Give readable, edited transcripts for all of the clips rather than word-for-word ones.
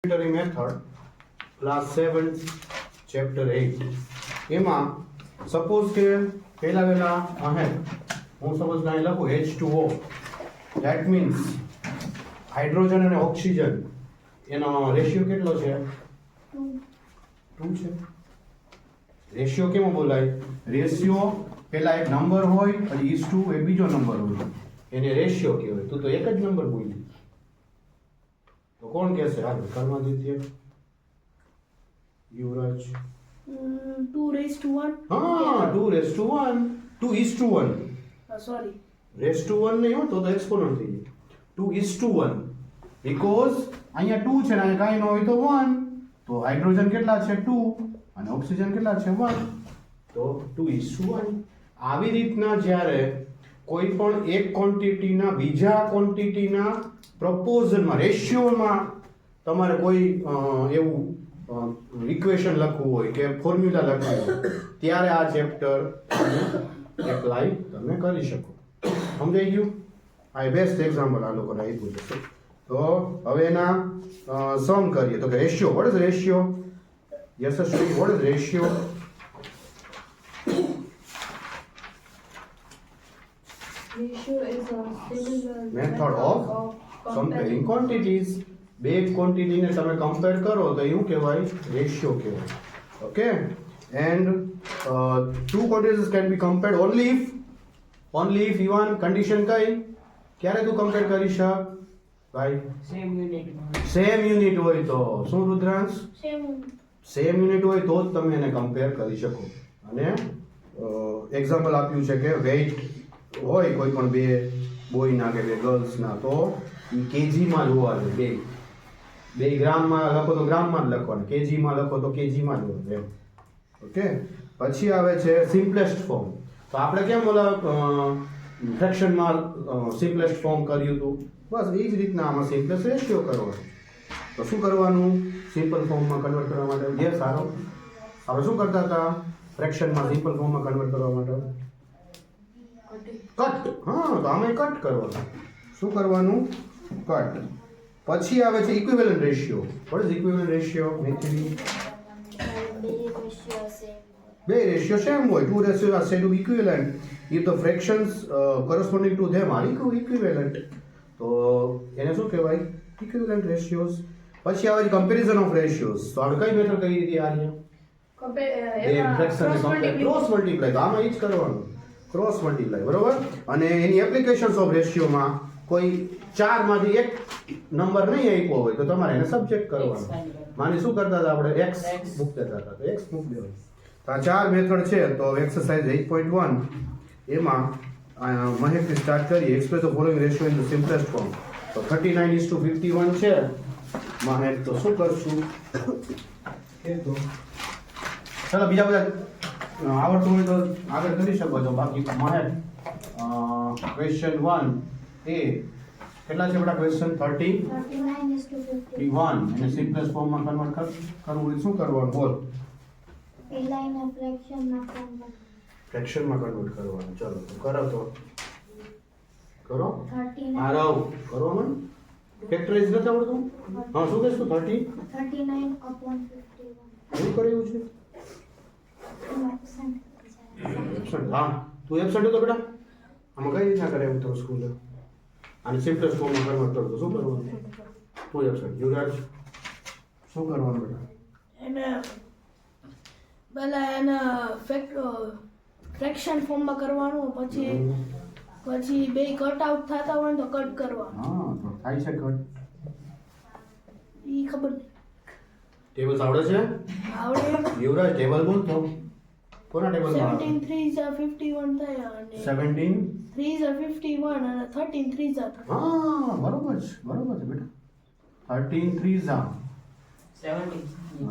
Complementary method class 7 chapter 8 એમાં suppose કે પહેલા હું સપોઝ અહીં લખું H2O that means હાઇડ્રોજન અને ઓક્સિજન એનો રેશિયો કેટલો છે 2 છે રેશિયો કેમ બોલાય રેશિયો પહેલા એક નંબર હોય પછી is to એક બીજો નંબર હોય એને રેશિયો કહેવાય તું તો એક જ નંબર બોલી તો કોણ કહેશે આગળ કર્માદિત્ય યુવરાજ 2 raised to 1. હા 2 raised to 1 2 is to 1 Sorry. raised to 1 નહીં હો તો એક્સપોનન્ટ થઈ જાય 2 is to 1 because અહીંયા 2 છે ને અહીંયા કાંઈ ન હોય તો 1 તો હાઇડ્રોજન કેટલા છે 2 અને ઓક્સિજન કેટલા છે 1 તો 2 is to 1 આવી રીતના જ્યારે કોઈ પણ એક ક્વોન્ટિટીના બીજા ક્વોન્ટિટીના પ્રપોઝનમાં રેશિયોમાં તમારે કોઈ એવું ઇક્વેશન લખવું હોય કે ફોર્મ્યુલા લખવું હોય ત્યારે આ ચેપ્ટર એપ્લાય તમે કરી શકો સમજાઈ ગયું આ બેસ્ટ એક્ઝામ્પલ આ લોકોને આપ્યું છે તો હવે એના સમ કરીએ તો કે ratio what is ratio Yashasvi what is ratio Ratio is a similar method of comparing quantities બે ક્વોન્ટિટીને તમે કમ્પેર કરો તો એવું કહેવાય રેશિયો કહેવાય okay and two quantities can be compared only if even condition કઈ ક્યારે તું કમ્પેર કરી શક ભાઈ સેમ યુનિટ હોય તો શું રુદ્રાંશ સેમ યુનિટ હોય તો જ તમે એને કમ્પેર કરી શકો અને એક્ઝામ્પલ આપ્યું છે કે વેઇટ હોય કોઈ પણ બે બોયના કે બે ગર્લ્સના તો એ કેજીમાં જોવા જોઈએ બે ગ્રામમાં લખો તો ગ્રામમાં જ લખવાનું કેજીમાં લખો તો કેજીમાં જ લખો એમ ઓકે પછી આવે છે સિમ્પલેસ્ટ ફોર્મ તો આપણે કેમ ઓલા ફ્રેક્શનમાં સિમ્પલેસ્ટ ફોર્મ કર્યું હતું બસ એ જ રીતના આમાં સિમ્પલેસ્ટ રેશિયો કરવાનો તો શું કરવાનું સિમ્પલ ફોર્મમાં કન્વર્ટ કરવા માટે જે સારો આપણે શું કરતા હતા ફ્રેક્શનમાં સિમ્પલ ફોર્મમાં કન્વર્ટ કરવા માટે કટ હા તો આમાં કટ કરવાનું શું કરવાનું કટ પછી આવે છે equivalent ratio what is equivalent ratio મેથડી બે રેશિયો સેમ હોય two ratio are said to be equivalent if the fractions corresponding to them are equivalent તો એને શું કહેવાય ઇક્વિવેલન્ટ રેશિયોઝ પછી આવે છે કમ્પેરિઝન ઓફ રેશિયોઝ તો આપણે કઈ મેથડ કરી હતી આર્ય ક્રોસ મલ્ટીપ્લાય તો આમાં એ જ કરવાનું ક્રોસ મલ્ટીપ્લાય બરોબર અને એની એપ્લિકેશન્સ ઓફ રેશિયોમાં કોઈ ચારમાંથી એક નંબર નહીં આપ્યો હોય તો તમારે એને સબજેક્ટ કરવાનો માની શું કરતા હતા આપણે એક્સ મૂકી દેતા હતા તો એક્સ મૂકી દેવાનું તો આ ચાર મેથડ છે તો એક્સરસાઇઝ 8.1 એમાં મહેકથી સ્ટાર્ટ કરીએ express the following ratio in the simplest form તો 39:51 છે મહેક તો શું કરશું એ તો ચાલો બીજા બધા આવડતું હોય તો આગળ કરી શકો છો બાકી મહેક ક્વેશ્ચન 1 એ કેટલા છે બેટા ક્વેશ્ચન 39:51 એને સિમ્પલેસ્ટ ફોર્મમાં કન્વર્ટ કરવું હોય શું કરવાનું બોલ પહેલાના ફ્રેક્શનમાં ફ્રેક્શનમાં કન્વર્ટ કરવાનું ચલો તો કરો તો કરો 39 આ રહો કરો મને ફેક્ટરાઇઝ નથી આવડતું હા શું કહેશું 30 39/51 શું કર્યું છે એબસન્ટ હા તું એબસન્ટ હતો બેટા આમાં કઈ રીતના કરે તો સ્કૂલ અને સિમ્પલેસ્ટ ફોર્મમાં કન્વર્ટ કરતો શું કરવાનું તું એબસન્ટ યુવરાજ શું કરવાનું બેટા એને પહેલા એના ફ્રેક્શન ફોર્મમાં કરવાનું પછી બે કટ આઉટ થતા હોય તો કટ કરવાનું હા તો થાય છે કટ ઈ ખબર ટેબલ આવડે છે આવડે યુવરાજ ટેબલ બોલતો કોના ટેબલમાં 17 3s are 51 થાય અને 17 3s are 51 અને 13 3s are 30. હા બરોબર છે બેટા 13 3s are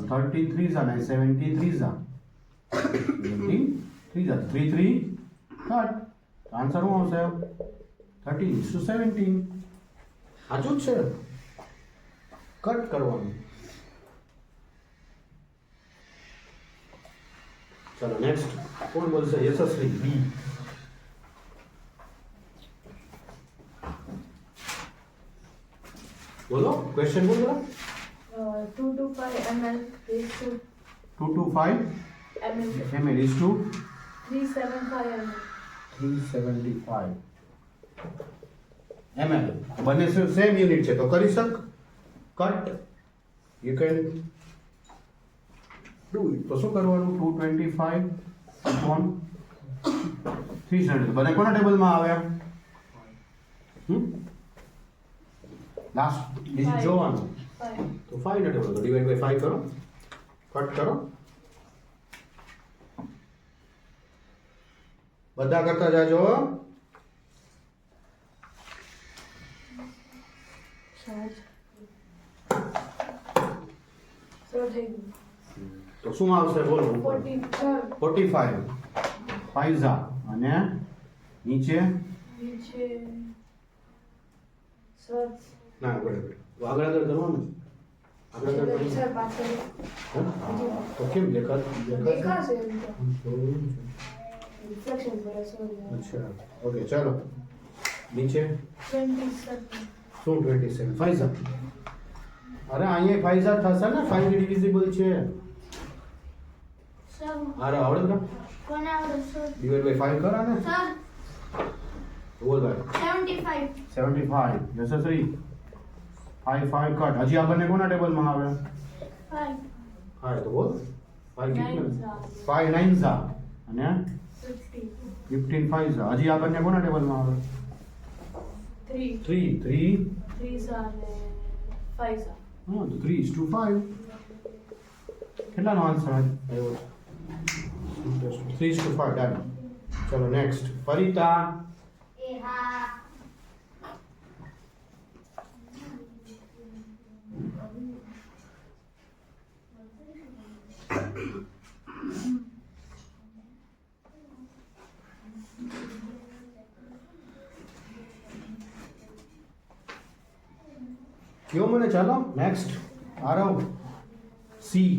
13 3s are and 17 3s are 17 3s are 3 3 cut answer શું આવશે 13:17 સાચું જ છે કટ કરવાનું ચલો નેક્સ્ટ કોણ બોલશે યશસ્વી બી બોલો ક્વેશ્ચન બોલો 225 ml is to 225 ml. ml is to 375 ml. 375 ml. બંને સેમ યુનિટ છે તો કરી શક cut you can do it. તો શું કરવાનું 225 upon 300 બંને કોના ટેબલમાં આવે લાસ્ટ ડિજિટ જોવાનું 5. તો 5 ના ટેબલ તો ડિવાઇડ બાય 5 કરો કટ કરો બધા કરતા જાજો So થઈ ગયું. તો શું આવશે બોલો 45 45 ફાઈઝા અને નીચે નીચે સર ના આગળ આગળ કરવાનું આગળ આગળ કરવાનું. સર પાછળ હા? તો કેમ દેખાશે એમ તો રિફ્લેક્શન પડે સર અચ્છા ઓકે ચાલો નીચે 27 શું 27 ફાઈઝા અરે અહીંયા ફાઈઝા થશે ને 5 ડિવિઝિબલ છે સર અરે આવડે ને કોને આવડે સર ડિવાઇડ બાય 5 કરા ને સર બોલ ભાઈ 75 75 યશસ્વી 5 5 કટ હજી આ બંને કોના ટેબલમાં આવે 5 હા તો બોલ 5 Nine કેટલા ઝા. 5 9 ઝા અને 50 15 5 ઝા હજી આ બંને કોના ટેબલમાં આવે 3 3 3 3 ઝા અને 5 ઝા. હા તો 3 is to 5 કેટલાનો આન્સર આવ્યો 3 is to 5 ડન ચલો નેક્સ્ટ ફરીતા એ હા કયો મને ચાલો નેક્સ્ટ આરવ સી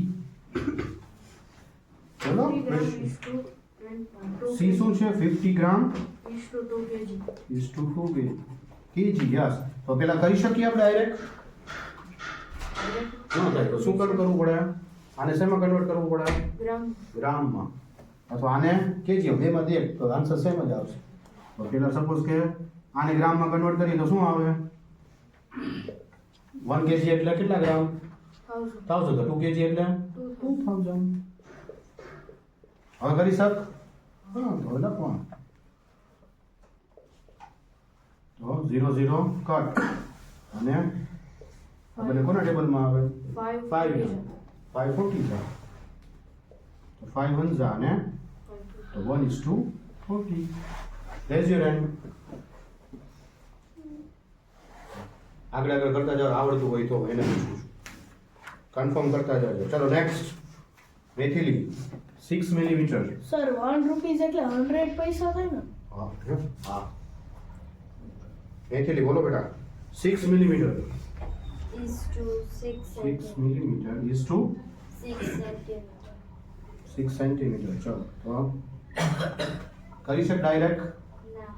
ચલો 3 ગ્રામ is to સી શું છે 50 ગ્રામ is to 2 kg. is to 2 kg yes તો પેલા કરી શકીએ આપણે ડાયરેક્ટ ન થાય તો શું કરવું પડે આને શેમાં કન્વર્ટ કરવું પડે ગ્રામ ગ્રામમાં અથવા આને કેજી બેમાંથી એક તો આન્સર સેમ જ આવશે તો પેલા સપોઝ કે આને ગ્રામમાં કન્વર્ટ કરીએ તો શું આવે 1 kg એટલે કેટલા ગ્રામ 1000 તો 2 kg એટલે 2000 હવે કરી શક હા તો લખવાનું તો 0 0 કટ અને આ બંને કોના ટેબલમાં આવે 5 540 જા તો 5 1 જા અને તો 1 is to 40 rays your hand આગળ આગળ કરતા જાઓ આવડતું હોય તો એને પૂછું છું કન્ફર્મ કરતા જાજો ચલો નેક્સ્ટ મેથિલી 6 મિલીમીટર સર 1 રૂપીસ એટલે 100 પૈસા થાય ને હા હા મેથિલી બોલો બેટા 6 millimetre is to 6 6 millimetre is to 6 centimeter 6 centimetre ચલો તો કરી શક ડાયરેક્ટ ના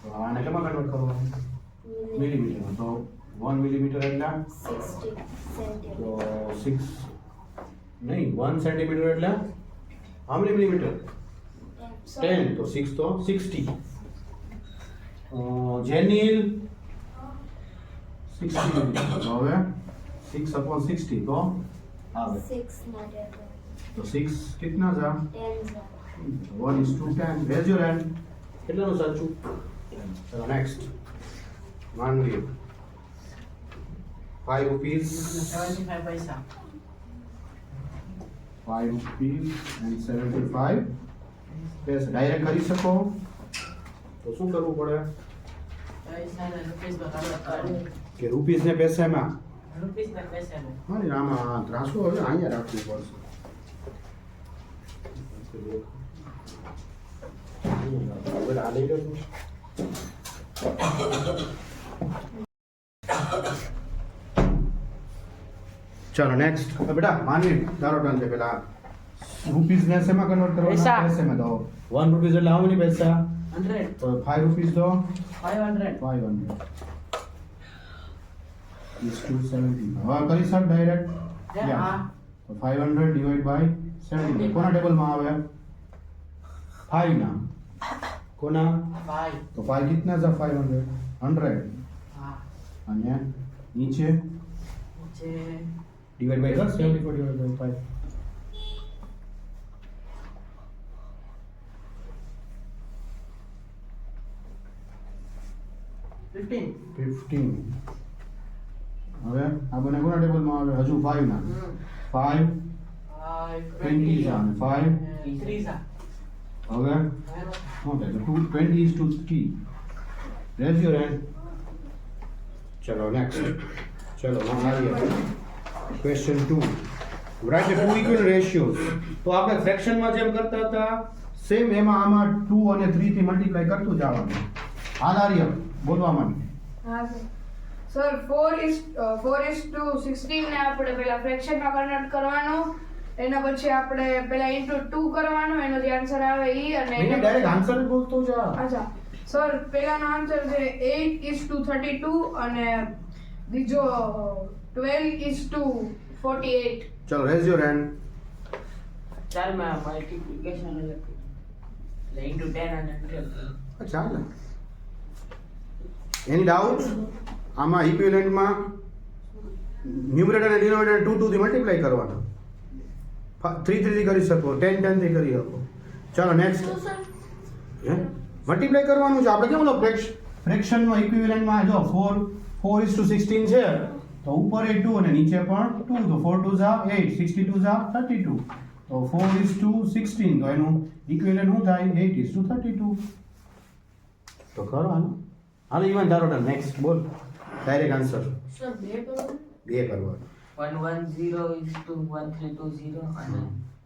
તો આને કેમાં કન્વર્ટ કરવાનું મિલીમીટરમાં તો 1 મિલીમીટર એટલે 60 centimeter તો 6 નહીં 1 સેન્ટીમીટર એટલે how many millimeter 10 તો 6 તો 60 જેનિલ 60 millimeter તો હવે 6 upon 60 તો આવે 6 માટે તો 6 कितना था 10 Jha 1 is to 10 raise your hand કેટલાનું સાચું ચલો નેક્સ્ટ માનવી 5 rupees 75 પૈસા 5 rupees and 75 પૈસા ડાયરેક્ટ કરી શકો તો શું કરવું પડે પૈસા ને રૂપીસ બરાબર કે રૂપીસ ને પૈસામાં રૂપીસ ને પૈસા ને હા ને આમાં ત્રાસો હવે અહીંયા રાખવું પડશે હવે આ લઈ લો તું. ચાલો નેક્સ્ટ બેટા માનવી તારો ટર્ન છે પેલા રૂપીસ ને શેમાં કન્વર્ટ કરવાના પૈસા. પૈસામાં તો 1 રૂપીસ એટલે how many પૈસા 100 તો 5 રૂપીસ તો 500 500 is 270 હવે કરી શક ડાયરેક્ટ હે Yeah. આ તો 500 ડિવાઈડ બાય 17 કોના ટેબલમાં આવે 5 ના કોના 5 તો 5 कितना था 500 100 હા અને નીચે નીચે ડિવાઈડ બાય 74 ડિવાઈડ બાય 5 15 15 હવે આ બંને કોના ટેબલમાં આવે હજુ 5 ના 5 20 છે અને 5 3 સા હવે શું થાય તો 20 is to 3 raise your hand ચલો નેક્સ્ટ ચલો now આવીએ question 2 write the two equal ratios તો આપણે ફ્રેક્શનમાં જેમ કરતા હતા સેમ એમાં આમાં 2 અને 3 થી મલ્ટીપ્લાય કરતું જવાનું આધાર્ય બોલવા માંડ હા સર 4:16 ને આપણે પહેલા ફ્રેક્શનમાં કન્વર્ટ કરવાનું એના પછી આપણે પહેલા ઇન્ટુ 2 કરવાનું એનો જે આન્સર આવે ઈ અને એને ડાયરેક્ટ આન્સર જ બોલતો જા અચ્છા સર પહેલાનો આન્સર છે 8:32 અને બીજો 12:48 ચલો રેઝ યોર હેન્ડ ચાલ મેં મલ્ટીપ્લિકેશન લખી ઇન્ટુ 10 અને 12 ચાલે એની ડાઉટ આમાં ઇક્વિવેલન્ટમાં ન્યુમરેટર અને ડિનોમિનેટર 2 થી મલ્ટીપ્લાય કરવાના 3 થી કરી શકો 10 થી કરી શકો ચાલો નેક્સ્ટ શું સર હે મલ્ટીપ્લાય કરવાનું છે આપણે કેમ ફ્રેક્શનમાં ઇક્વિવેલન્ટમાં જો 4:16 છે તો ઉપર એ 2 અને નીચે પણ 2 તો 4 2 ઝા 8 62 ઝા 32 તો 4:16 તો એનું ઇક્વિવેલન્ટ શું થાય 8:32 તો કરો હાલો ઈવન ધારો નેક્સ્ટ બોલ ડાયરેક્ટ આન્સર સર બે કરો બે કરવાનું 110 is to 1320 અને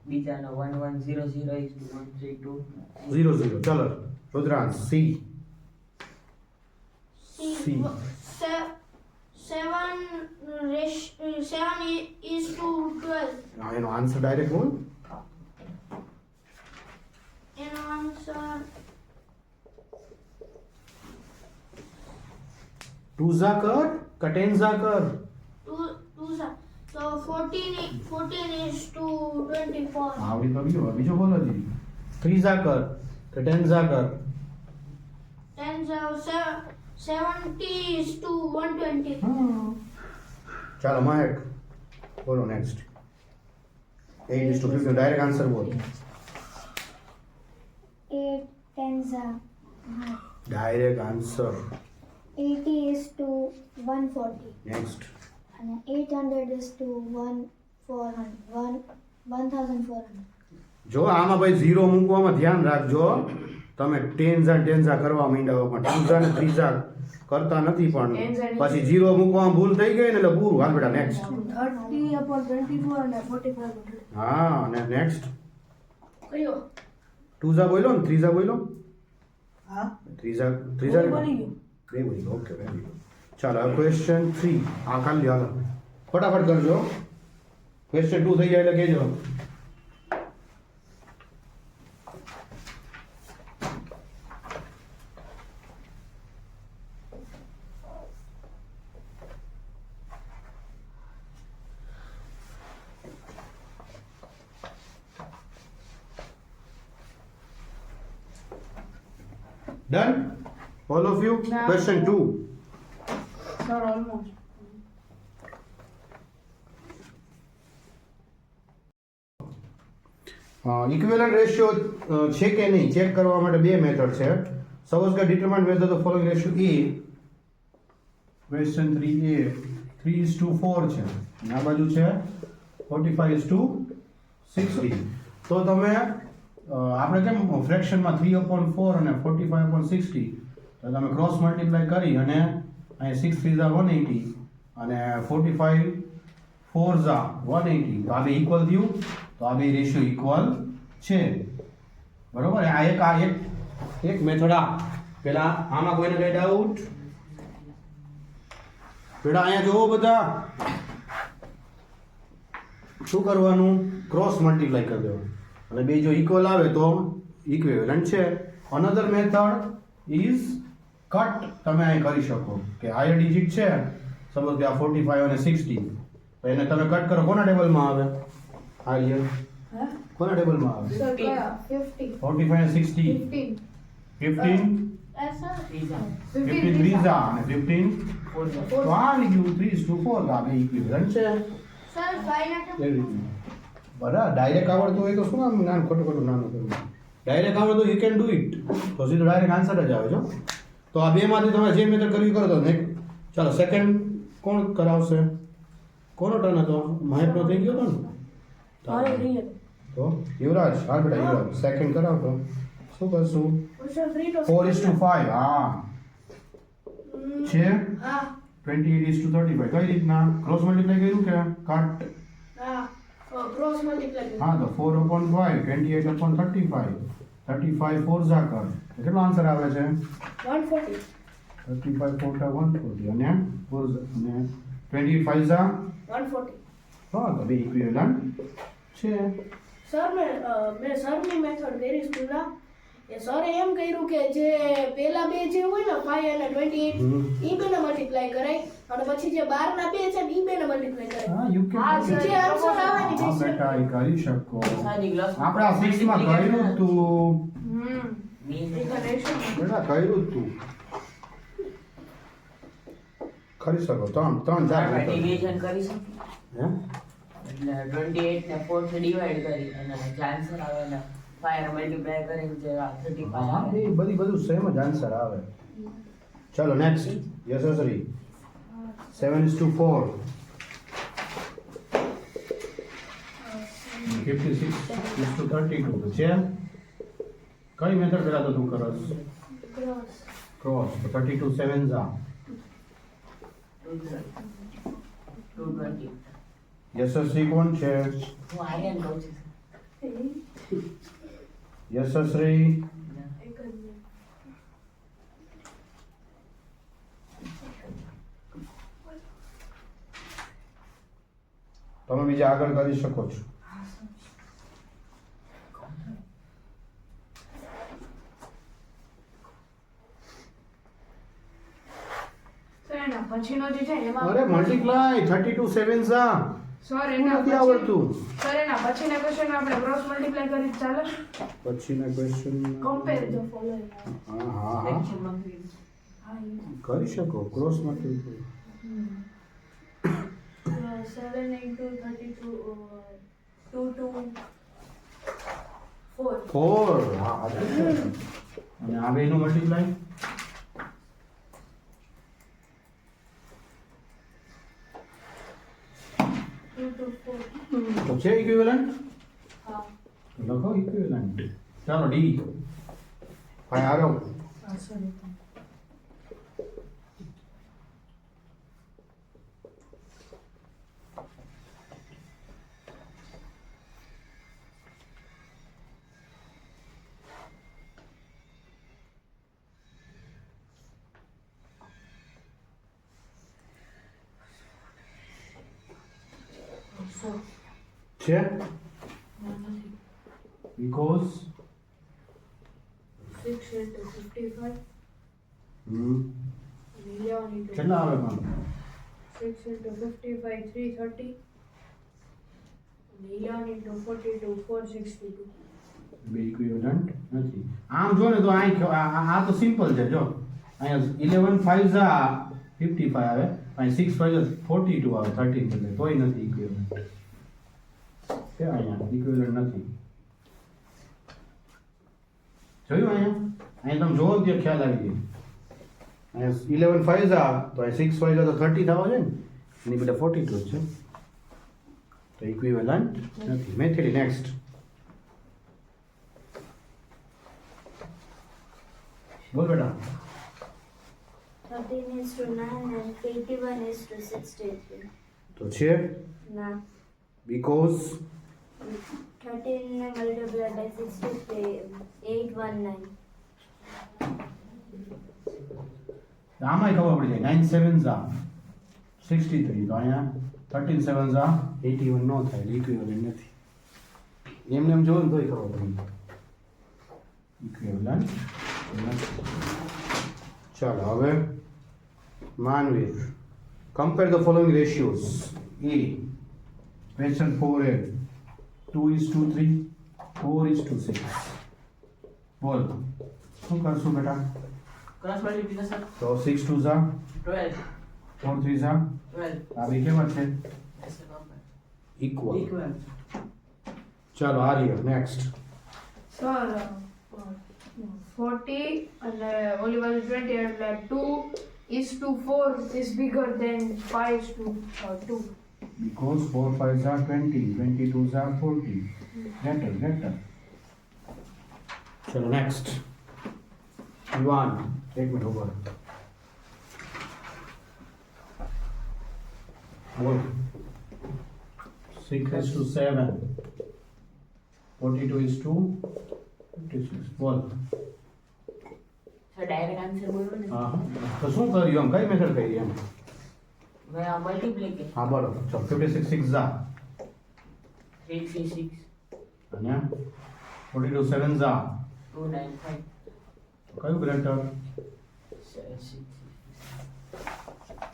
બીજાનો 1100 is to 132 0 0 ચલો રુદ્રાંશ સી C. 7 is to 12 એનો આન્સર ડાયરેક્ટ બોલ એનો આન્સર 2 ઝા કર કે 10 ઝા કર 2 તો 14 is to 24 આવડી તો ગયો બીજો બોલો જી 3 ઝા કર કે 10 ઝા કર 10 70 is to 120 ચાલો મહેક બોલો next 8 is to 15 direct answer બોલ 8 tens are direct answer 80 is to 140 next and 800 is to 1400 જો આમાં ભાઈ 0 મૂકવામાં ધ્યાન રાખજો તમે 10 ઝા કરવા માંડ્યા હો પણ 2 ઝા ને 3 ઝા કરતા નથી પણ પછી 0 મૂકવામાં ભૂલ થઈ ગઈ ને એટલે પૂરું હાલ બેટા નેક્સ્ટ 30/24 અને 45 હા અને નેક્સ્ટ કયો 2 ઝા બોલ્યો ને 3 ઝા બોલ્યો હા 3 ઝા બની ગયું બે બોલી ઓકે વેરી ગુડ ચાલો ક્વેશ્ચન 3 આ ખાલી હાલો ફટાફટ કરજો ક્વેશ્ચન 2 થઈ જાય એટલે કહેજો Done? All of you? Yeah. Question 2. Sir almost equivalent ratio છે કે નહીં ચેક કરવા માટે બે મેથડ છે સપોઝ કે determine whether the following ratio A question 3a 3:4 છે અને આ બાજુ છે 45:60 તો તમે આપણે કેમ ફ્રેક્શનમાં 3/4 અને 45/60 તો તમે ક્રોસ મલ્ટીપ્લાય કરી અને અહીં 6 3 ઝા 180 અને 45 4 ઝા 180 તો આ બે ઇક્વલ થયું તો આ બે રેશિયો ઇક્વલ છે બરોબર આ એક મેથડ આ પેલા આમાં કોઈને કઈ ડાઉટ બેટા અહીંયા જોવો બધા શું કરવાનું ક્રોસ મલ્ટીપ્લાય કરી દેવાનું અને બે જો ઇક્વલ આવે તો ઇક્વિવેલન્ટ છે અનધર મેથડ ઇઝ કટ તમે અહીં કરી શકો કે હાયર ડિજિટ છે સપોઝ કે આ 45 અને 60 તો એને તમે કટ કરો કોના ટેબલમાં આવે આ યર હે કોના ટેબલમાં આવે સર કયા 50 45 અને 60 15 15 ત્રીજા 50 ત્રીજા અને 15 તો આ આવી ગયું 3:4 તો આ બે ઇક્વિવેલન્ટ છે સર 5 ના એવી રીતનું બરાબર ડાયરેક્ટ આવડતું હોય તો શું આમ નાનું ખોટું નાનું કરવું ડાયરેક્ટ આવડતું યુ કેન ડુ ઇટ તો સીધો ડાયરેક્ટ આન્સર જ આવે છે તો આ બેમાંથી તમે જે મેથડ કરવી કરો તો ચાલો સેકન્ડ કોણ કરાવશે કોનો ટર્ન હતો મહેકનો થઈ ગયો હતો મારે ને રીએ તો યુવરાજ હા બેટા યુવરાજ સેકન્ડ કરાવતો શું કરશું સર 3 to 4:5 હા છે હા 28:35 કઈ રીતના ક્રોસ મલ્ટીપ્લાય કર્યું કે કટ હા ક્રોસ મલ્ટીપ્લાય હા તો 4/5 28/35 35 4 જા કર કેટલો આન્સર આવે છે 140 35 4 140 અને 4 અને 25 જા 140 હા તો બે ઇક્વિવેલન્ટ છે સર મેં સરની મેથડ કરી સ્કૂલના એ સરે એમ કર્યું કે જે પેલા બે જે હોય ને 5 અને 28 ઈ બેને મલ્ટીપ્લાય કરાય અને પછી જે 12 ના બે છે ને ઈ બેને મલ્ટીપ્લાય કરાય હા યુ કેન હા જે આન્સર આવે ને હા જે બેટા એ કરી શકો સાદી ગ્લાસ આપણે આ 6 માં કર્યું જ તું બેટા કર્યું જ તું કરી શકો ત્રણ ચાર method. ડિવિઝન કરી શકીએ હે એટલે 28 ને 4 થી ડિવાઈડ કરી અને જે આન્સર આવે ને 5 મલ્ટીપ્લાય કરીને જે આ 35 હા આવે એ બધું સેમ જ આન્સર આવે ચલો નેક્સ્ટ યશસ્વી 7:4 56:32 તો છે કઈ મેથડ પેલા તો તું કરસ ક્રોસ ક્રોસ તો 32 7 જા 220 યશસ્વી કોણ છે હું આર્યન કહું છું યશસ્વી એક જ મિનિટ તમે બીજા આગળ કરી શકો છો સર એના પછીનો જે છે એમાં અરે મલ્ટીપ્લાય 32 7 જા સર શું એના નથી આવડતું સર એના પછીના ક્વેશ્ચન આપણે ક્રોસ મલ્ટીપ્લાય કરી ચાલે પછીના ક્વેશ્ચન કમ્પેર ધ ફોલોઈંગ હા હા હા લેક્ચરમાં હા કરી શકો ક્રોસ મલ્ટીપ્લાય 7 into 32 2 to 4 4 હા આ તો છે. અને આ બેનું મલ્ટીપ્લાય તો છે ઇક્વિવેલન્ટ હા તો લખો ઇક્વિવેલન્ટ ચાલો ડી ભાઈ આરો હા સર છે because 6 into 55 હમ 11 into કેટલા આવે પણ 6 into 55 330 and 11 into 42 462 બે ઇક્વિવેલન્ટ નથી આમ જો ને તો આ તો સિમ્પલ છે જો અહીંયા 11 5 ઝા 55 આવે અહીં 6 5 ઝા 42 આવે 13 એટલે તોય નથી ઇક્વિવેલન્ટ કે અહીંયા ઇક્વિવેલન્ટ નથી જોયું અહીંયા તમે જોવો તો ખ્યાલ આવી જાય અહીંયા 11 5 ઝા તો અહીં 6 5 ઝા તો 30 થવા છે ને એની બધા 42 જ છે તો ઇક્વિવેલન્ટ નથી મેથડ નેક્સ્ટ બોલ બેટા 13 is to 9 and 81 is to 63. તો છે Now, because 13 multiplied by 63, 819. આમાંય ખબર પડી જાય 9 7 ઝા 63 તો અહીંયા 13 7 ઝા 81 નો થાય ઇક્વિવેલન્ટ નથી એમને એમ જોવો ને તોય ખબર પડી ઇક્વિવેલન્ટ નથી ચાલો હવે Manvi compare the following ratios એ Question 4a. 2:3, 4:6. બોલ શું કરશું બેટા? ક્રોસ મલ્ટીપ્લિકેશન તો 6 2 જા 12 4 3 જા 12 આ બે કેવા છે? S number equal. ઇક્વલ ચાલો આર્ય નેક્સ્ટ. સર 40 અને ઓલી બાજુ 20 એટલે 2:4 is bigger than 5:2. Because 4 5 are 20, 22 are 40. Greater. चलो next. Ivan, take me over. बोल. 6:7. 42:56. બોલ. સર ડાયરેક્ટ આન્સર બોલો ને હા તો શું કર્યું એમ કઈ મેથડ કરી એમ? મે આ મલ્ટીપ્લિકેશન હા બરોબર. ચલો 56 6 જા 3 3 6 અને 42 7 જા 2 9 5 કયું ગ્રેટર? 6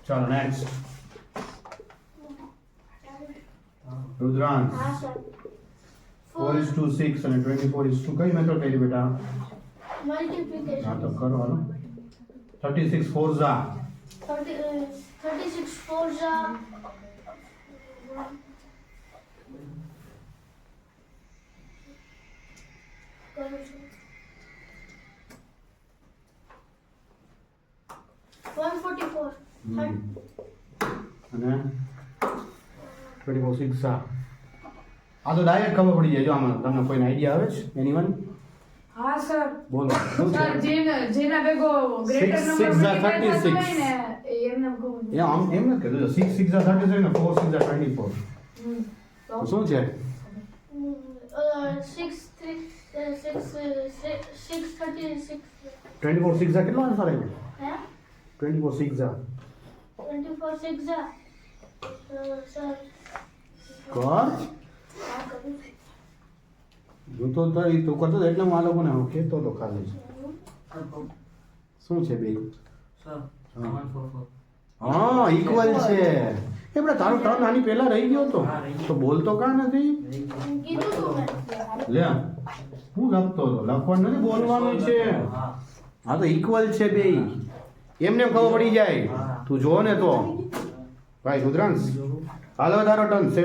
ચાલો નેક્સ્ટ. રુદ્રાંશ હા સર 4:6 અને 24:2 કઈ મેથડ કરી બેટા? હા મલ્ટીપ્લિકેશન તો કરો હાલો. 36 4 જા 36 4 જા 144 અને 24 6 જા. આ તો ડાયરેક્ટ ખબર પડી જાય જો આમાં તમને કોઈને આઈડિયા આવે છે એનીવન? હા સર બોલો શું છે? સર જેના ભેગો greater Six, number six are multiply થતો 36. હોય ને એ એમને કહું એ આમ એમ નથી કીધું 6 6 જા 36 ને 4 6 જા 24. તો શું છે? 636 24 6 જા કેટલો આન્સર આવ્યો? હે 24 6 જા 24 6 જા સર કર હું તો તારી તું કરતો હતો એટલે હું આ લોકોને હું કહેતો હતો ખાલી શું છે બે? સર હા. 144 હા ઇક્વલ છે. એ આપણે તારો ટર્ન આની પહેલા રહી ગયો તો હા, રહી ગયો. તો બોલતો કાં નથી? કીધું તું મેં લે હું લખતો હતો લખવાનું નથી બોલવાનું છે. હા હા તો ઇક્વલ છે બે એમને એમ ખબર પડી જાય. હા. તું જો ને તો ભાઈ રુદ્રાંશ હાલો તારો ટર્ન 7:5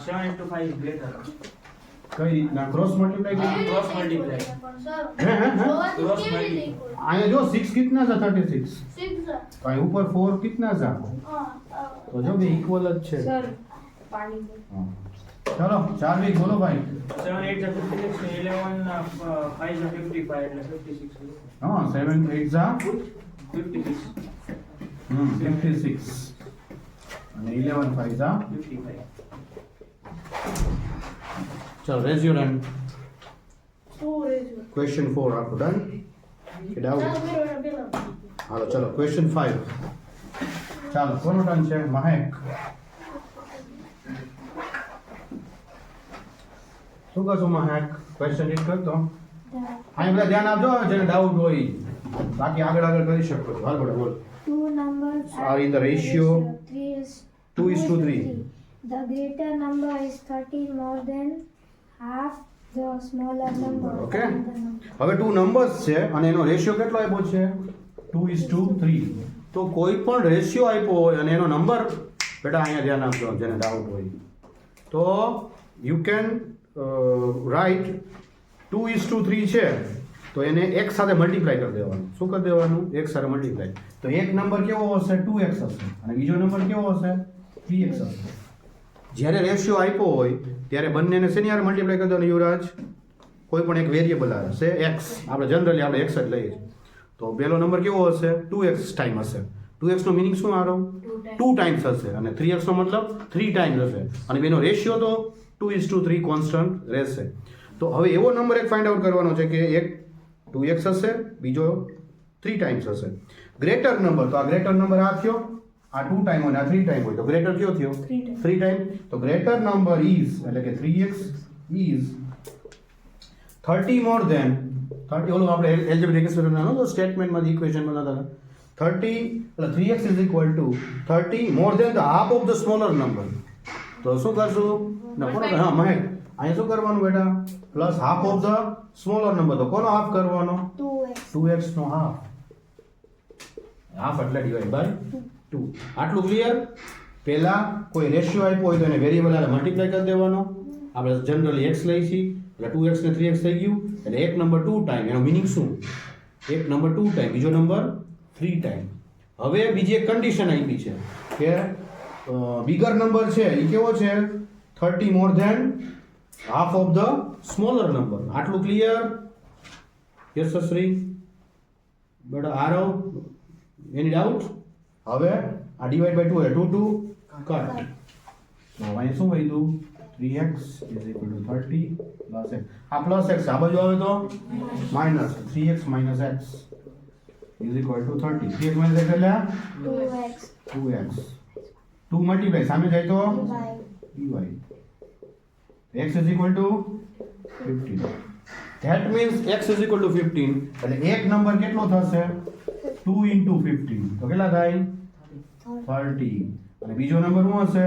7 into 5 is greater. કઈ રીતના ક્રોસ મલ્ટીપ્લાય કરી? Cross multiply. સર હે હે હે જોવાથી Cross કેવી રીતે multiply. equal? आया जो 6 कितना था 36 6 જા भाई ऊपर 4 कितना था હા तो जो भी इक्वल अच्छे સર પાણી हाँ। चलो चार वीक बोलो भाई 7 8 are 56, 11 5 are 55 એટલે 56 हाँ 7 8 जा 56 56 અને 11 5 जा 55 चलो रेज योर डन શું રેજો क्वेश्चन 4 आपको डन के डाउट ચાલો મેરો પેલા हालो चलो क्वेश्चन 5 चलो કોનો ટર્ન છે મહેક શું કરશો મહેક ક્વેશ્ચન રીડ કરતો અહીં બધા ધ્યાન આપજો જેને ડાઉટ હોય બાકી આગળ આગળ કરી શકો છો હાલ બોલો બોલ Two numbers Are in the ratio 2:3. The greater number is 30 more than half the smaller number. Okay. of the number. હવે ટુ નંબર્સ છે અને એનો રેશિયો કેટલો આપ્યો છે 2:3 તો કોઈ પણ રેશિયો આપ્યો હોય અને એનો નંબર બેટા અહીંયા ધ્યાન આપજો જેને ડાઉટ હોય તો યુ કેન રાઈટ 2:3 છે તો એને x સાથે મલ્ટીપ્લાય કરી દેવાનું શું કરી દેવાનું x સાથે મલ્ટીપ્લાય તો એક નંબર કેવો હશે 2x હશે અને બીજો નંબર કેવો હશે 3x હશે જ્યારે રેશિયો આપ્યો હોય ત્યારે બંનેને શેની હારે મલ્ટીપ્લાય કરી દેવાનું યુવરાજ કોઈ પણ એક વેરિયેબલ આવે છે x આપણે જનરલી આપણે x જ લઈએ છીએ તો પહેલો નંબર કેવો હશે 2x ટાઈમ હશે 2x નો મીનિંગ શું આરો 2 ટાઈમ્સ હશે અને 3x નો મતલબ 3 ટાઈમ્સ હશે અને બેનો રેશિયો તો 2:3 કોન્સ્ટન્ટ રહેશે તો હવે એવો નંબર એક ફાઇન્ડ આઉટ કરવાનો છે કે એક 2x હશે બીજો 3 ટાઈમ્સ હશે ગ્રેટર નંબર તો આ ગ્રેટર નંબર આ થયો આ 2 ટાઈમ અને આ 3 ટાઈમ હોય તો ગ્રેટર કયો થયો 3 ટાઈમ તો ગ્રેટર નંબર ઇઝ એટલે કે 3x ઇઝ 30 મોર ધેન 30 ઓલું આપણે એલ્જેબ્રિક એક્સપ્રેશનનો તો સ્ટેટમેન્ટમાં ઇક્વેશન બનાવતા હતા 30 એટલે 3x is equal to 30 more than the half of the smaller number તો શું કરશું ના કોનો હા મહેક અહીંયા શું કરવાનું બેટા plus half of the smaller number તો કોનો હાફ કરવાનો 2x 2x નો હાફ હાફ એટલે ડિવાઈડ બાય 2 આટલું ક્લિયર પહેલા કોઈ રેશિયો આપ્યો હોય તો એને વેરીએબલ આલે મલ્ટીપ્લાય કરી દેવાનો આપણે જનરલી x લઈ છીએ એટલે 2x ને 3x થઈ ગયું એટલે એક નંબર 2 ટાઈમ એનો મીનિંગ શું એક નંબર 2 ટાઈમ બીજો નંબર 3 ટાઈમ હવે બીજી એક કન્ડિશન આપી છે કે બિગર નંબર છે એ કેવો છે 30 more than half of the smaller number આટલું clear yes Shree but Aarav any doubt હવે આ ડિવાઈડ બાય 2 એટલે 2 કટ તો અહીં શું વધ્યું 3x = 30 પ્લસ x આ પ્લસ x આ બાજુ આવે તો minus 3x - x = 30 3x - x એટલે 2x 2x 2 મલ્ટીપ્લાય સામે જાય તો divide dy x = 15 that means x = 15 એટલે એક નંબર કેટલો થશે 2 * 15 તો કેટલા થાય 30 અને બીજો નંબર શું હશે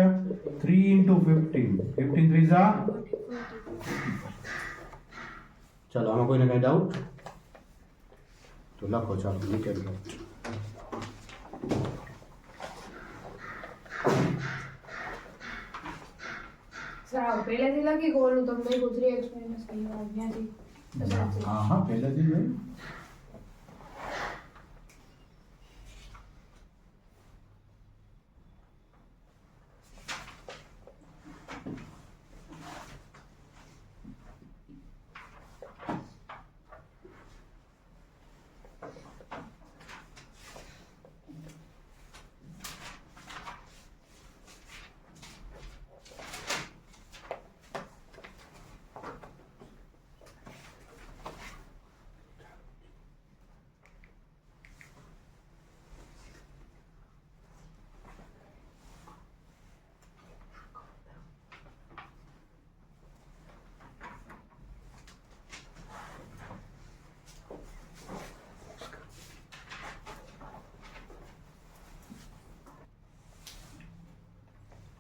3 * 15 15 3 જા ચાલો આમાં કોઈને કઈ ડાઉટ તો લખો ચાલો નીકળ ગયો સાવ પહેલેથી લખી ગોળું તમને 3x - ત્યાંથી હા હા પહેલાથી જોઈ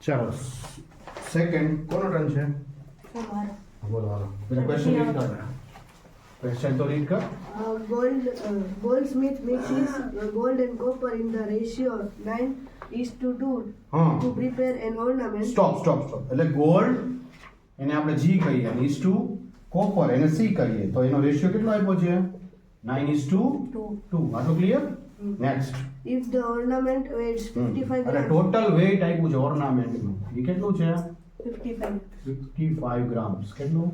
ચાલો સેકન્ડ કોનો ટર્ન છે બોલો હાલો બધા ક્વેશ્ચન રીડ કર ક્વેશ્ચન તો રીડ કર Goldsmith mixes gold and copper in the ratio 9:2 હા to prepare an ornament. Stop એટલે ગોલ્ડ એને આપણે G કહીએ અને ઇઝ ટુ કોપર એને C કહીએ તો એનો રેશિયો કેટલો આપ્યો છે 9:2 આટલું clear next If the ornament weighs 55 એટલે grams, ટોટલ વેઇટ આપ્યું છે ઓર્નામેન્ટનું એ કેટલું છે 55. 55 ગ્રામ્સ કેટલું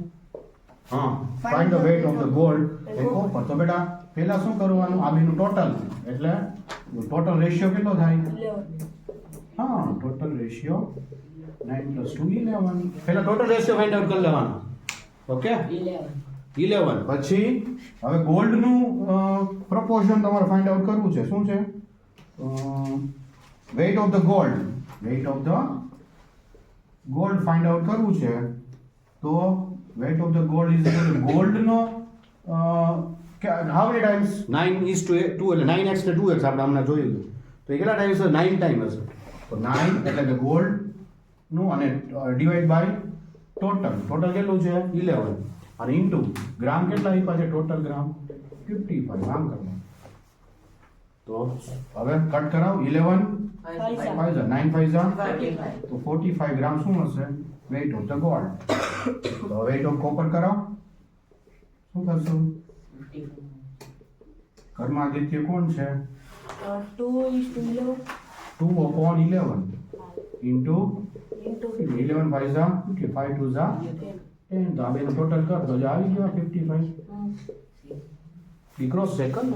હા find the weight of the gold and copper તો બેટા પહેલા શું કરવાનું આ બેનું ટોટલ એટલે ટોટલ રેશિયો કેટલો થાય 11. હા ટોટલ રેશિયો 9 + 2 11 પહેલા ટોટલ રેશિયો ફાઇન્ડ આઉટ કરી લેવાનો ઓકે 11 પછી હવે ગોલ્ડ નું પ્રોપોર્શન તમારે ફાઇન્ડ આઉટ કરવું છે શું છે weight of the gold find out કરવું છે તો weight of the gold is gold નો હાઉ મેની ટાઈમ્સ 9:2 એટલે 9x ને 2x આપણે હમણાં જોયું તો એ કેટલા ટાઈમ્સ 9 ટાઈમ હશે તો 9 એટલે કે ગોલ્ડ નું અને ડિવાઈડ બાય ટોટલ કેટલું છે 11 અને ઇન્ટુ ગ્રામ કેટલા આપ્યા છે ટોટલ ગ્રામ 55 આમ કરવાનું તો હવે કટ કરાવ 11 5 9 5 તો 45 ગ્રામ શું હશે વેઇટ ઓફ ધ ગોલ્ડ તો વેઇટ ઓફ કોપર કરાવ શું કરશું કર્માદિત્ય કોણ છે 2:11 2/11 ઇન્ટુ 11 5 જા 5 2 જા 10 તો આ બેનો ટોટલ કર તો આવી ગયો 55 દીકરો સેકન્ડ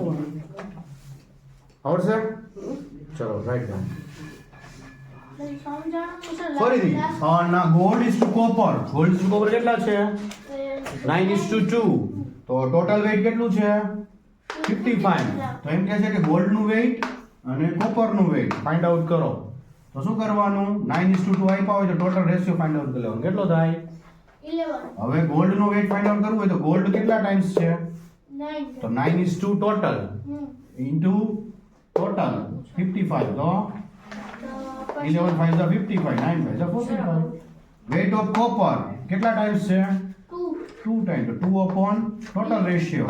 આવડશે ચલો રાઈટ ડાઉન ફરીથી ના ગોલ્ડ ઇઝ ટુ કોપર કેટલા છે 9:2 તો ટોટલ વેઇટ કેટલું છે 55 તો એમ કહે છે કે ગોલ્ડ નું વેઇટ અને કોપર નું વેઇટ ફાઇન્ડ આઉટ કરો તો શું કરવાનું 9:2 આપ્યા હોય તો ટોટલ રેશિયો ફાઇન્ડ આઉટ કરી લેવાનો કેટલો થાય 11 હવે ગોલ્ડ નો વેઇટ ફાઇન્ડ આઉટ કરવું હોય તો ગોલ્ડ કેટલા ટાઈમ્સ છે 9 તો 9:2 ટોટલ ઇન્ટુ ટોટલ 55 તો 11 5 55 9 5 45 વેઇટ ઓફ કોપર કેટલા ટાઈમ્સ છે 2 2 ટાઈમ તો 2 upon total ratio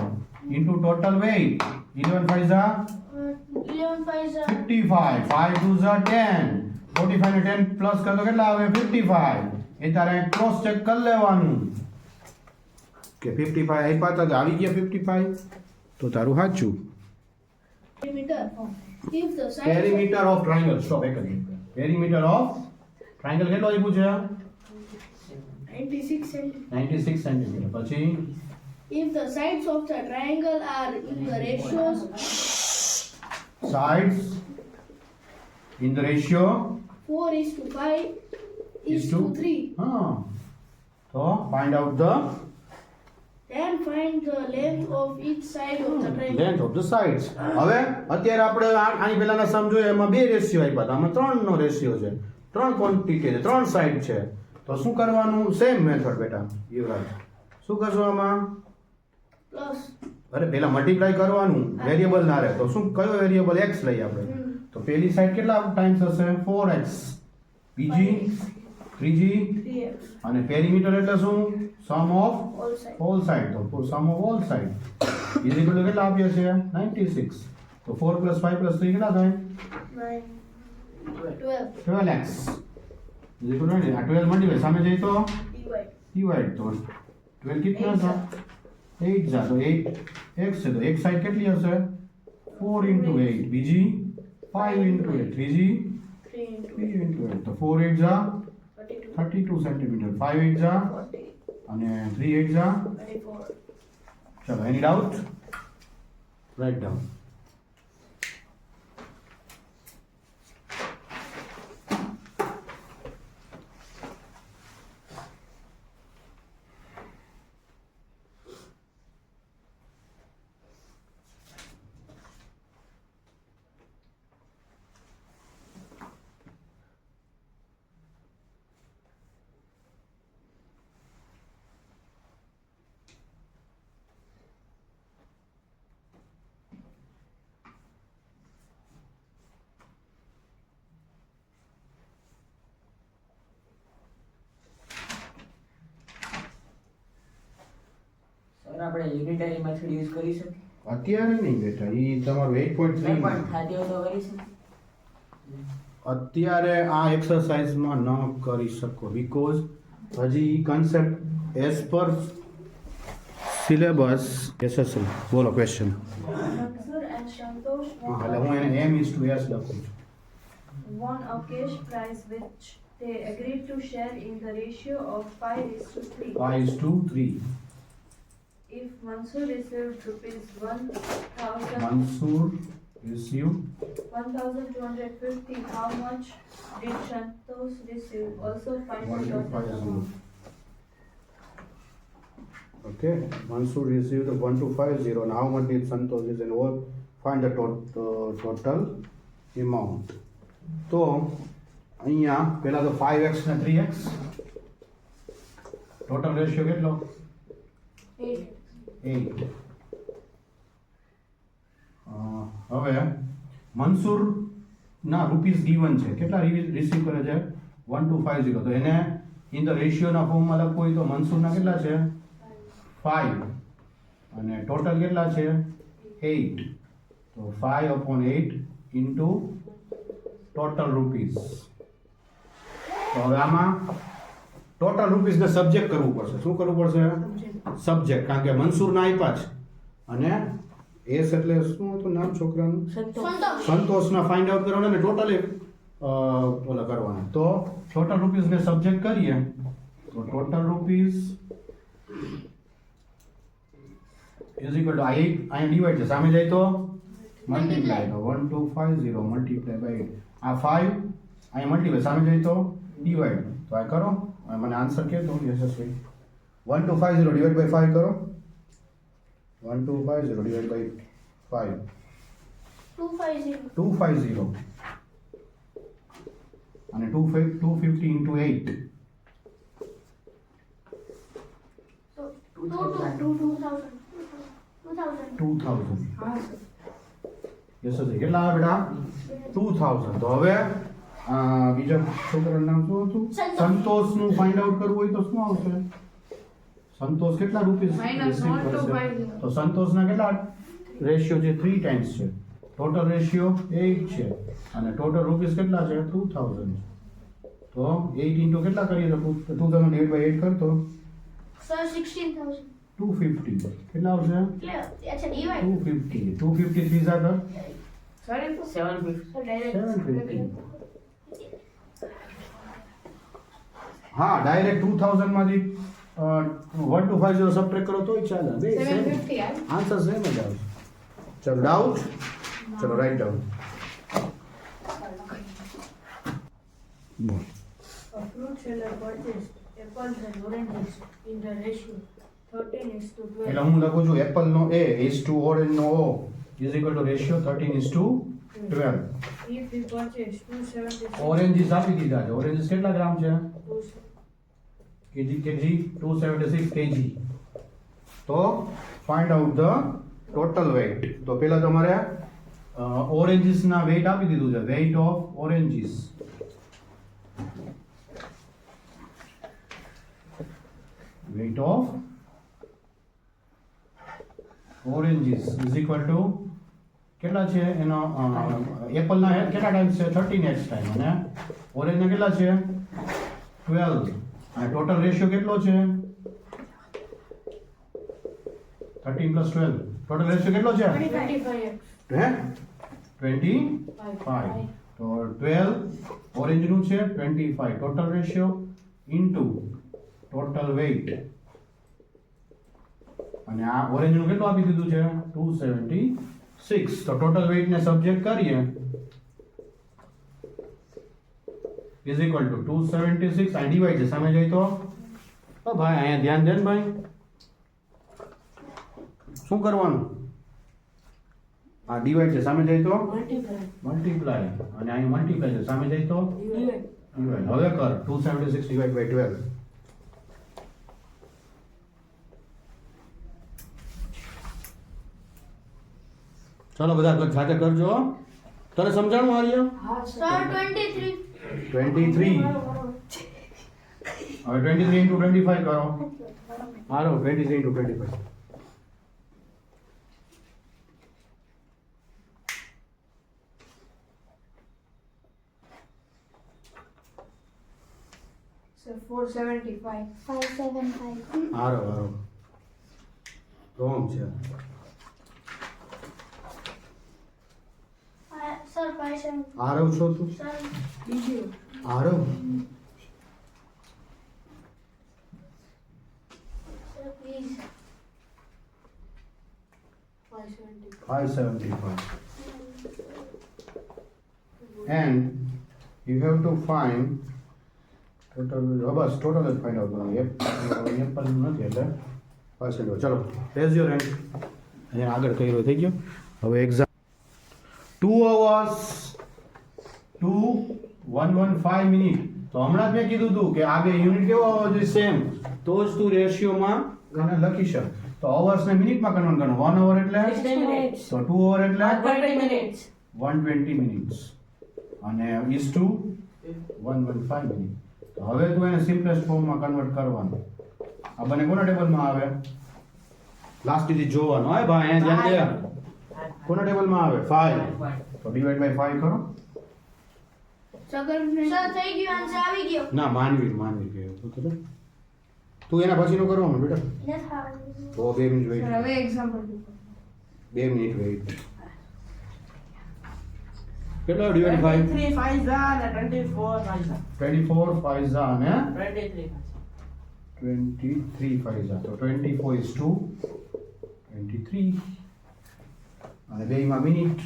into total weight 11 5 જા 11 5 55 5 2 જા 10 45 ને 10 પ્લસ કરો તો કેટલા આવે 55 એ તારે ક્રોસ ચેક કરી લેવાનું કે 55 આપ્યા તો આવી ગયા 55 તો તારું સાચું perimeter. If the sides perimeter of triangle stop એક જ પેરીમીટર ઓફ ટ્રાયંગલ કેટલો આપ્યું છે 96 cm. 96 સેન્ટીમીટર પછી If the sides of the triangle are in the ratios sides in the ratio 4:5 is to 3, હા તો find out the then find the length of each side of the triangle. length of the sides હવે અત્યારે આપણે આની પહેલાના સમ જોઈએ એમાં બે રેશિયો આપ્યા હતા આમાં ત્રણનો રેશિયો છે ત્રણ ક્વોન્ટિટી છે ત્રણ સાઈડ છે તો શું કરવાનું સેમ મેથડ બેટા યુવરાજ શું કરશો આમાં Plus અરે પહેલા મલ્ટીપ્લાય કરવાનું વેરિયેબલ ના રહે તો શું કયો વેરિયેબલ x લઈએ આપણે તો પહેલી સાઈડ કેટલા ટાઈમ્સ હશે 4x બીજી ત્રીજી 3x અને પેરીમીટર એટલે શું સમ of all sides. all side તો sum of all side is equal to કેટલા આપ્યા છે 96 તો 4 plus 5 plus 3 કેટલા થાય 9 12 12x is equal to 9 આ 12 મલ્ટીપ્લાય સામે જઈ તો divide divide તો 12 कितना था 8 जा तो 8 x છે તો એક સાઈડ કેટલી હશે 4 into 8 બીજી 5 into 8 ત્રીજી 3 into 3 into 8 તો 4 8 जा 32 32 સેન્ટીમીટર 5 8 जा 40 અને 3 8 जा 24 चलो any doubt write down sir આપણે યુનિટરી મેથડ યુઝ કરી શકીએ અત્યારે નહીં બેટા ઈ તમારું 8.3 પણ માં થાતી હોય તો કરી શકીએ અત્યારે આ એક્સરસાઇઝમાં ન કરી શકો બીકોઝ હજી concept as per syllabus SSL બોલો ક્વેશ્ચન Mansur and Santosh એટલે હું એને m is to s લખું છું won a cash prize which they agreed to share in the ratio of 5:3. 5:3 If Mansur received rupees 1,000, Mansur received 1,250, how much did Santosh receive? Also find the total 1250 amount. okay Mansur received 1250 and how much did Santosh receive and what find the total amount તો અહીંયા પહેલા તો 5x ને 3x total ratio કેટલો 8 8 હવે મનસુર ના rupees given છે કેટલા રિસીવ કરે છે 1250 તો એને ઇન ધ રેશિયો ના ફોર્મમાં લખવું હોય તો મનસુર ના કેટલા છે 5 અને ટોટલ કેટલા છે 8 તો 5/8 ઇન્ટુ ટોટલ રૂપીસ તો હવે આમાં ટોટલ રૂપીસ ને સબ્જેક્ટ કરવું પડશે શું કરવું પડશે સબ્જેક્ટ કારણ કે મનસુર ના આપ્યા છે અને એસ એટલે શું હતું નામ છોકરાનું સંતોષના ફાઇન્ડ આઉટ કરવાના ને ટોટલી ઓલા કરવાના તો ટોટલ રૂપીસ ને સબ્જેક્ટ કરીએ તો total rupees is equal two અહીંયા ડિવાઈડ છે સામે જાય તો મલ્ટીપ્લાય તો 1250 મલ્ટીપ્લાય બાય 8 આ 5 અહીંયા મલ્ટીપ્લાય સામે જાય તો ડિવાઈડ તો આ કરો અને મને આન્સર કે તો યશસ્વી 1250 ડિવાઈડ બાય 5 કરો 1250 ડિવાઈડ બાય 5 250 250 અને 250 into 8 so 2000 યશસ્વી કેટલા આવે બેટા 2000 તો હવે બીજા છોકરાનું નામ શું હતું? સંતોષનું ફાઇન્ડ આઉટ કરવું હોય તો શું આવશે? સંતોષ કેટલા રૂપીસ -125. તો સંતોષના કેટલા રેશિયો છે? 3 ટાઈમ્સ છે. ટોટલ રેશિયો 8 છે અને ટોટલ રૂપીસ કેટલા છે? 2000. તો 8 ઇન્ટુ કેટલા કરીએ તો 2000 ડિવાઇડ બાય 8 કરતો સર 16000 250. કેટલા આવશે? એટલે અચ્છા ડિવાઈડ 250. 250 ત્રીજા કર સોરી 750. ડાયરેક્ટ 750. હા, ડાયરેક્ટ 2000 માંથી 1250 સબટ્રેક્ટ કરો તોય ચાલે. 750 આવે. આન્સર સેમ જ આવશે. ચલો ડાઉટ, ચલો રાઈટ ડાઉન. બોલ. A fruit seller purchased apples and oranges in the ratio 13:12. એટલે હું લખું છું એપલ નો A is to orange નો O is equal to ratio 13:12. If we purchase 276 oranges આપી દીધા છે. ઓરેન્જીસ કેટલા ગ્રામ છે? KG 276 kg. તો find out the total weight. તો પહેલા તમારે ઓરેન્જીસ ના વેઇટ આપી દીધું છે. Weight of oranges weight of oranges is equal to કેટલા છે એનો એપલ ના કેટલા ટાઈમ્સ છે? 13x ટાઈમ અને ઓરેન્જ ના કેટલા છે? 12. અને ટોટલ રેશિયો કેટલો છે? 13 + 12. ટોટલ રેશિયો કેટલો છે? 25. હે 25. તો 12 ઓરેન્જ નું છે 25. Total ratio into total weight અને આ ઓરેન્જ નું કેટલું આપી દીધું છે? 276. તો ટોટલ વેઇટ ને સબજેક્ટ કરીએ ઇઝ ઇક્વલ ટુ 276 આ ડિવાઇડ છે સામે જઈ તો ભાઈ અહીંયા ધ્યાન દે ને ભાઈ. શું કરવાનું? આ ડિવાઇડ છે સામે જઈ તો મલ્ટીપ્લાય અને અહીં મલ્ટીપ્લાય છે સામે જઈ તો ડિવાઇડ. હવે કર 276 ડિવાઇડ બાય 12. ચાલો બધા સાથે કરજો. તને સમજાણું આર્ય? સર 23 23. હવે 23 into 25 કરો. હાલો 23 into 25. So 475. 575. હારો રોંગ છે. સર 57 આરવ છો તું? સર બીજું Aarav sir please 575. And you have to find total. Bus total જ ફાઇન્ડ આઉટ કરવાનું. એપલ નથી એટલે 575. ચલો રેઝ યોર હેન્ડ. અહીંયા આગળ કર્યો થઈ ગયો. હવે એક્ઝામ 2 hours 115 મિનિટ. તો હમણાં જ મેં કીધું હતું કે આગળ યુનિટ કેવો આવવો જોઈએ? સેમ. તો જ તું રેશિયોમાં એને લખી શક. તો અવર્સ ને મિનિટમાં કન્વર્ટ કરવાનું. 1 hour એટલે તો 2 hour એટલે 120 મિનિટ્સ અને is to 115 મિનિટ. તો હવે તું એને સિમ્પલેસ્ટ ફોર્મમાં કન્વર્ટ કરવાનું. આ બંને કોના ટેબલમાં આવે? લાસ્ટ ડિજિટ જોવાનો. હે ભાઈ અહીંયા ધ્યાન દે. કોના ટેબલમાં આવે? 5. તો ડિવાઇડ બાય 5 કરો. સર થઈ ગયું આન્સર આવી ગયો ના માનવીર કહ્યું તો ખબર. તું એના પછીનું કરવાનું બેટા. તો 2 મિનિટ વેઇટ. હવે એક્ઝામ્પલ 2 મિનિટ વેઇટ. કેટલો ડિવાઇડ 5? 23 ફાઈઝા અને 24 ફાઈઝા. 24 5 અને 23 23 5 તો 24 is 2 23 અને બેમાં મિનિટ.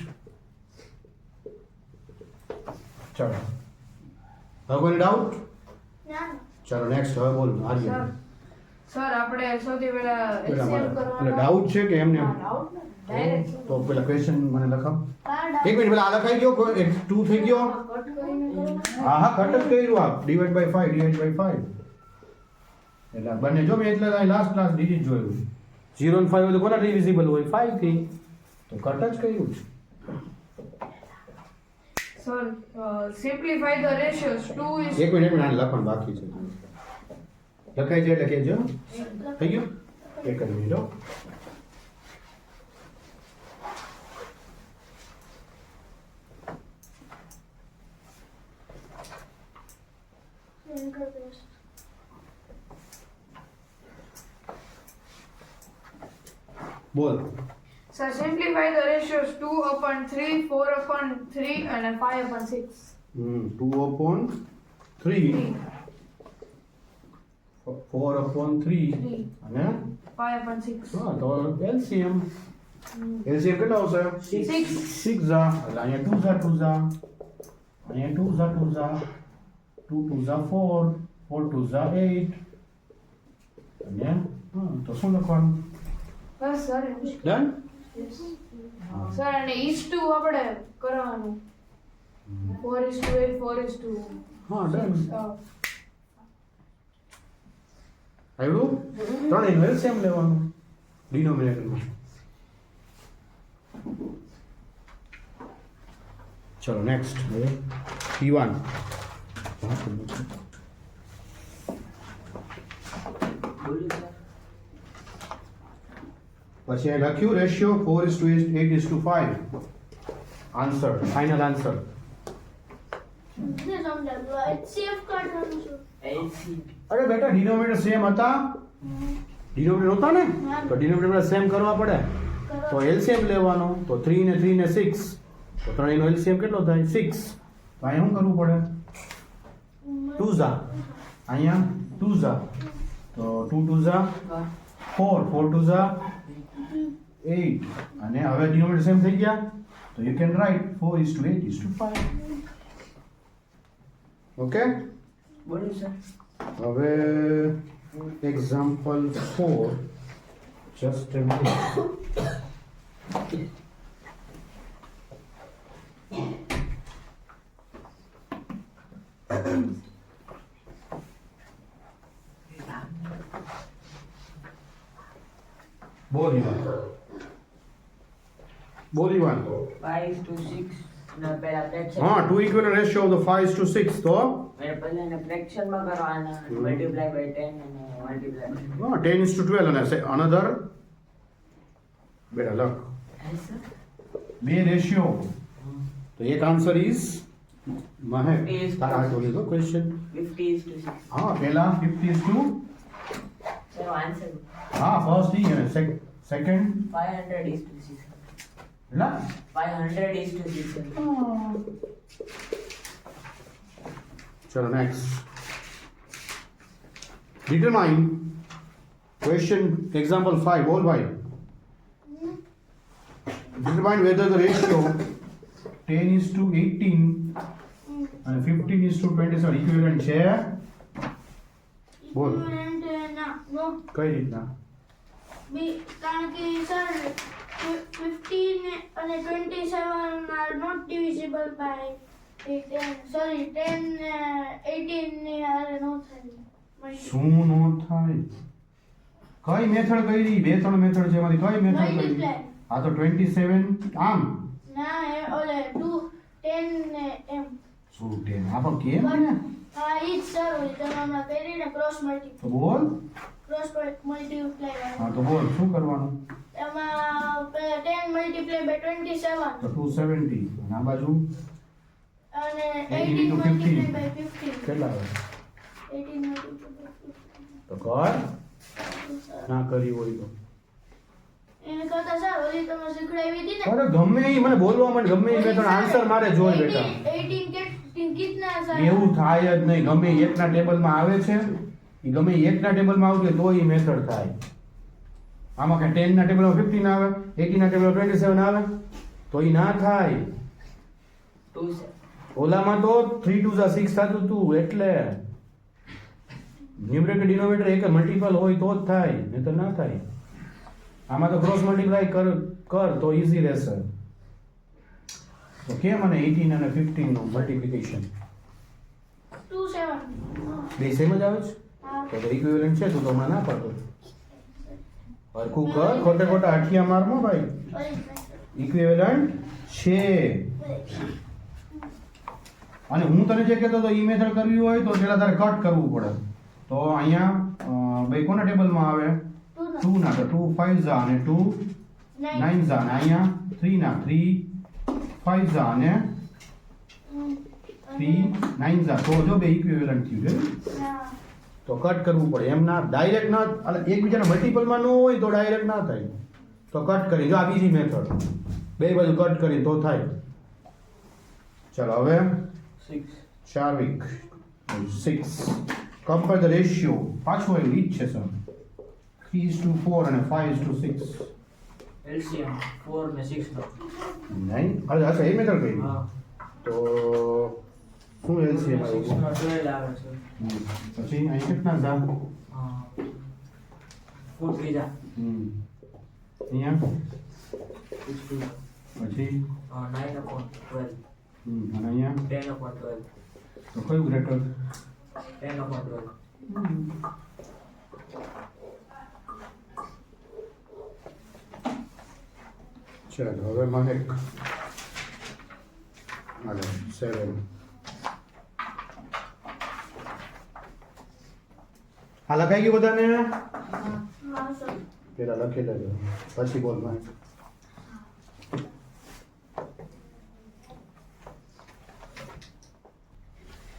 ચલો હવે કોઈ ડાઉટ? ના ચલો નેક્સ્ટ હવે બોલ આર્ય. સર આપણે સૌથી પહેલા પેલા HCF મારે કરવાનો. એટલે ડાઉટ છે કે એમને ડાઉટ ને ડાયરેક્ટ તો પેલા ક્વેશ્ચન મને લખાવ. કાર્ડ એક મિનિટ પેલા આ લખાઈ ગયો 2 થઈ ગયો. કટ કરીને કરો હા કટ જ કર્યું. આ ડિવાઇડ બાય 5 એટલે બંને જો મેં એટલે લાસ્ટ ડિજિટ જોયું 0 અને 5 હોય તો કોના ડિવિઝિબલ હોય? 5 થી. તો કટ જ કર્યું છે. સર સિમ્પ્લિફાય ધ રેશિયોઝ 2 is એક મિનિટ આને લખવાનું બાકી છે. લખાય છે એટલે કહેજો. થઈ ગયું? એક જ મિનિટ હો. બોલ. સર સિમ્પ્લિફાય ધ રેશિયોઝ 2/3 4/3 અને 5/6. 2/3 4/3 અને 5/6. હા તો LCM કેટલો આવશે? 6 જા એટલે અહીંયા 2 જા અહીંયા 2 જા 2 જા 4 4 જા 8 અને હા તો શું લખવાનું? બસ સર ડન. સર અને is to આપણે કરવાનું 4:8 4:2. હા ડન. આવ્યું? ત્રણેયનું LCM લેવાનું ડિનોમિનેટરમાં. ચલો નેક્સ્ટ હવે P1. પછી અહીં લખ્યું ratio 4:8:5. Answer final answer. Safe કાઢવાનું છું. LCM. અરે બેટા ડિનોમિનેટર સેમ હતા. ડિનોમિનેટર હતા ને તો ડિનોમિનેટર સેમ કરવા પડે. તો LCM લેવાનો તો 3 ને 3 ને 6 તો ત્રણેયનો LCM કેટલો થાય? 6. તો અહીંયા શું કરવું પડે? 2 ઝા અહીંયા 2 ઝા તો 2 2 ઝા 4 4 2 ઝા 8 અને હવે ડિનોમિનેટર સેમ થઈ ગયા તો યુ કેન રાઇટ 4:8:5. ઓકે. બોલો સર. હવે એક્ઝામ્પલ 4 જસ્ટ a minute. બોલીવાન 5:6 ના પહેલા ફ્રેક્શન. હા 2 equivalent ratio of the 5:6 તો પહેલા ફ્રેક્શનમાં કરવાના મલ્ટીપ્લાય બાય 10 અને મલ્ટીપ્લાય હા 10:12 અને another બેટા લખ બે રેશિયો તો એક આન્સર ઇઝ મહેક તારા હાથ બોલી દો ક્વેશ્ચન 50:6. હા પહેલા 50:2 સર આન્સર હા ફર્સ્ટ ઈ અને સેકન્ડ 500:6. એટલા 500:6. ચલો નેક્સ્ટ determine question example 5 બોલ ભાઈ determine whether the ratio 10:18 and 15:27 equivalent છે બોલ ના નો કઈ રીતના કારણ કે સર 15 અને 27 are not divisible by 10 18 ને are not થાય શું નો થાય કઈ મેથડ કરી બે ત્રણ મેથડ છે એમાંથી કઈ મેથડ કરી Multiply. આ તો 27 આમ ના ઓલે 2 10 ને એમ શું 10 આ પણ કેમ ને આ ઈ સર ઓલી તમે હમણાં કરીને ક્રોસ મલ્ટીપ્લાય તો બોલ હા તો બોલ શું કરવાનું એમાં 10 મલ્ટીપ્લાય બાય 27 તો 270 અને આ બાજુ અને 18 18 into 15. મલ્ટીપ્લાય બાય 15 કેટલા આવે 18 મલ્ટીપ્લાય તો કર ના કરી હોય તો એને કરતા સર ઓલી તમે શીખડાવી હતી ને અરે ગમે ઈ મને બોલવા માટે ગમે ઈ મેથડ આન્સર મારે જોઈ બેટા 18 કિતના સર એવું થાય જ નહીં ગમે ઈ એકના ટેબલમાં આવે છે ઈ ગમે ઈ એકના ટેબલમાં આવશે તો ઈ મેથડ થાય આમાં કે 10 ના ટેબલમાં 15 આવે 18 ના ટેબલમાં 27 આવે તો ઈ ના થાય 2 સર. ઓલામાં તો 3 2 6 થતું તું એટલે ન્યુમરેટર ડિનોમિનેટર એક મલ્ટીપલ હોય તો જ થાય નહીં તો ના થાય આમાં તો ક્રોસ મલ્ટીપ્લાય કર તો ઈઝી રહેશે તો કેમ અને 18 અને 15 નું મલ્ટીપ્લિકેશન 27 બે સેમ જ આવે છે હા તો ઇક્વિવેલન્ટ છે તું તો હમણાં ના પાડતો હરખું કર ખોટે ખોટા અઠિયા મારમાં ભાઈ ઇક્વિવેલન્ટ છે અને હું તને જે કહેતો હતો એ મેથડ કરવી હોય તો પેલા તારે કટ કરવું પડે. તો અહીંયા ભાઈ કોના ટેબલમાં આવે 2 ના, તો 2 5 ઝા અને 2 9 ઝા, અને અહીંયા 3 ના, 3 5 ઝા અને 3 9 ઝા. તો જો બે ઇક્વિવેલન્ટ થયું છે. તો કટ કરવું પડે, એમ ના ડાયરેક્ટ ના, એટલે એકબીજાના મલ્ટિપલમાં ન હોય તો ડાયરેક્ટ ના થાય. તો કટ કરી, જો આ બીજી મેથડ, બે બાજુ કટ કરી તો થાય. ચલો હવે 6. ચાર્વિક 6. કમ્પેર ધ રેશિયો, પાછું આવ્યું ઈ જ છે સર, 3:4 અને 5:6. LCM 4 ને 6 નો. 9, અચ્છા એ મેથડ કઈ. હા. તો શું એલસીએમ 6 આવ્યું? નો 12 આવે છે. પછી અહીં કેટલા ઝા? 4 ત્રીજા. અહીંયા 6 પછી 9/12. અને અહીંયા 10/12. તો કયું ગ્રેટર? 10/12. ચાલો હવે મહેક હાલો 7. હા લખાઈ ગયું બધાને? પેલા લખી લેજો પછી બોલ મહેક.